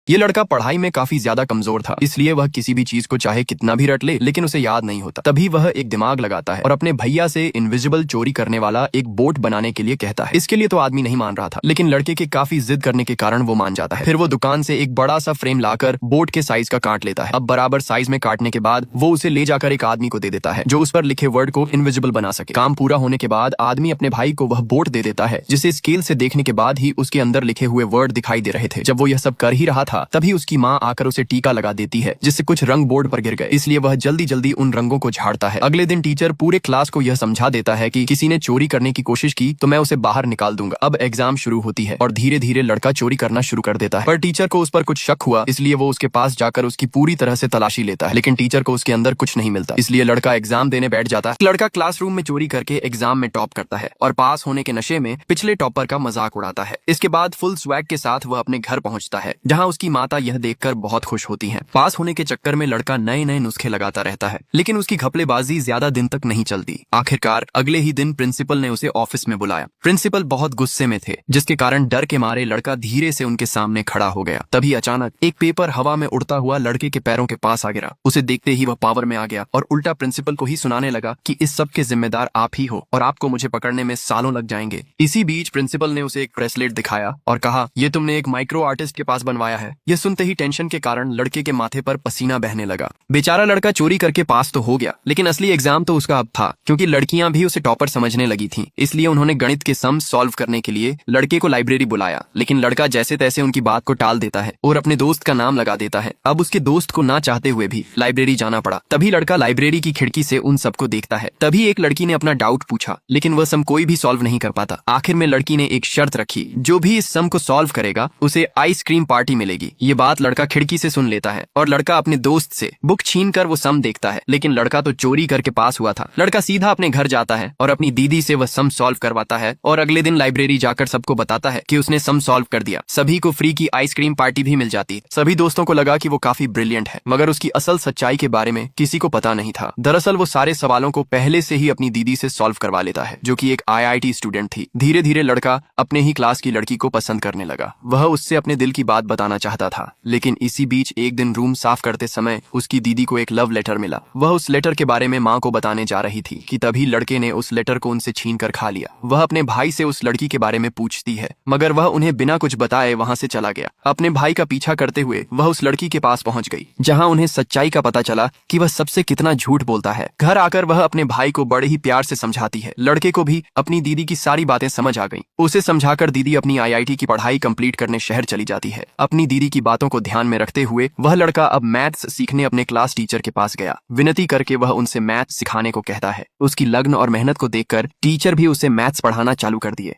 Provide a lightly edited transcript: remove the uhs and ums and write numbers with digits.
ये लड़का पढ़ाई में काफी ज्यादा कमजोर था, इसलिए वह किसी भी चीज को चाहे कितना भी रट ले लेकिन उसे याद नहीं होता। तभी वह एक दिमाग लगाता है और अपने भैया से इनविजिबल चोरी करने वाला एक बोट बनाने के लिए कहता है। इसके लिए तो आदमी नहीं मान रहा था, लेकिन लड़के के काफी जिद करने के कारण वो मान जाता है। फिर वो दुकान से एक बड़ा सा फ्रेम लाकर बोट के साइज का काट लेता है। अब बराबर साइज में काटने के बाद वो उसे ले जाकर एक आदमी को दे देता है जो उस पर लिखे वर्ड को इनविजिबल बना सके। काम पूरा होने के बाद आदमी अपने भाई को वह बोट दे देता है जिसे स्केल से देखने के बाद ही उसके अंदर लिखे हुए वर्ड दिखाई दे रहे थे। जब वो यह सब कर ही रहा था तभी उसकी माँ आकर उसे टीका लगा देती है जिससे कुछ रंग बोर्ड पर गिर गए, इसलिए वह जल्दी जल्दी उन रंगों को झाड़ता है। अगले दिन टीचर पूरे क्लास को यह समझा देता है कि किसी ने चोरी करने की कोशिश की तो मैं उसे बाहर निकाल दूंगा। अब एग्जाम शुरू होती है और धीरे धीरे लड़का चोरी करना शुरू कर देता है, पर टीचर को उस पर कुछ शक हुआ, इसलिए वो उसके पास जाकर उसकी पूरी तरह से तलाशी लेता है, लेकिन टीचर को उसके अंदर कुछ नहीं मिलता, इसलिए लड़का एग्जाम देने बैठ जाता है। लड़का क्लासरूम में चोरी करके एग्जाम में टॉप करता है और पास होने के नशे में पिछले टॉपर का मजाक उड़ाता है। इसके बाद फुल स्वैग के साथ वह अपने घर पहुंचता है जहां उसकी माता यह देखकर बहुत खुश होती हैं। पास होने के चक्कर में लड़का नए नए नुस्खे लगाता रहता है, लेकिन उसकी घपलेबाजी ज्यादा दिन तक नहीं चलती। आखिरकार अगले ही दिन प्रिंसिपल ने उसे ऑफिस में बुलाया। प्रिंसिपल बहुत गुस्से में थे, जिसके कारण डर के मारे लड़का धीरे से उनके सामने खड़ा हो गया। तभी अचानक एक पेपर हवा में उड़ता हुआ लड़के के पैरों के पास आ गिरा। उसे देखते ही वह पावर में आ गया और उल्टा प्रिंसिपल को ही सुनाने लगा कि इस सब के जिम्मेदार आप ही हो और आपको मुझे पकड़ने में सालों लग जाएंगे। इसी बीच प्रिंसिपल ने उसे एक ब्रेसलेट दिखाया और कहा, ये तुमने एक माइक्रो आर्टिस्ट के पास बनवाया है। यह सुनते ही टेंशन के कारण लड़के के माथे पर पसीना बहने लगा। बेचारा लड़का चोरी करके पास तो हो गया, लेकिन असली एग्जाम तो उसका अब था, क्योंकि लड़कियां भी उसे टॉपर समझने लगी थीं। इसलिए उन्होंने गणित के सम सॉल्व करने के लिए लड़के को लाइब्रेरी बुलाया, लेकिन लड़का जैसे तैसे उनकी बात को टाल देता है और अपने दोस्त का नाम लगा देता है। अब उसके दोस्त को ना चाहते हुए भी लाइब्रेरी जाना पड़ा। तभी लड़का लाइब्रेरी की खिड़की से उन सबको देखता है। तभी एक लड़की ने अपना डाउट पूछा, लेकिन वह सम कोई भी सॉल्व नहीं कर पाता। आखिर में लड़की ने एक शर्त रखी, जो भी इस सम को सॉल्व करेगा उसे आइसक्रीम पार्टी मिलेगी। ये बात लड़का खिड़की से सुन लेता है और लड़का अपने दोस्त से बुक छीन कर वो सम देखता है, लेकिन लड़का तो चोरी करके पास हुआ था। लड़का सीधा अपने घर जाता है और अपनी दीदी से वह सम सॉल्व करवाता है और अगले दिन लाइब्रेरी जाकर सबको बताता है कि उसने सम सॉल्व कर दिया। सभी को फ्री की आइसक्रीम पार्टी भी मिल जाती। सभी दोस्तों को लगा कि वो काफी ब्रिलियंट है, मगर उसकी असल सच्चाई के बारे में किसी को पता नहीं था। दरअसल वो सारे सवालों को पहले से ही अपनी दीदी से सॉल्व करवा लेता है, जो कि एक IIT स्टूडेंट थी। धीरे धीरे लड़का अपने ही क्लास की लड़की को पसंद करने लगा। वह उससे अपने दिल की बात बताना चाहता था, लेकिन इसी बीच एक दिन रूम साफ करते समय उसकी दीदी को एक लव लेटर मिला। वह उस लेटर के बारे में माँ को बताने जा रही थी कि तभी लड़के ने उस लेटर को उनसे छीन कर खा लिया। वह अपने भाई से उस लड़की के बारे में पूछती है, मगर वह उन्हें बिना कुछ बताए वहाँ से चला गया। अपने भाई का पीछा करते हुए वह उस लड़की के पास पहुँच गई, जहाँ उन्हें सच्चाई का पता चला कि वह सबसे कितना झूठ बोलता है। घर आकर वह अपने भाई को बड़े ही प्यार से समझाती है। लड़के को भी अपनी दीदी की सारी बातें समझ आ गईं। उसे समझाकर दीदी अपनी IIT की पढ़ाई कंप्लीट करने शहर चली जाती है। अपनी दीदी की बातों को ध्यान में रखते हुए वह लड़का अब मैथ्स सीखने अपने क्लास टीचर के पास गया। विनती करके वह उनसे मैथ्स सिखाने को कहता है। उसकी लगन और मेहनत को देखकर टीचर भी उसे मैथ्स पढ़ाना चालू कर दिए।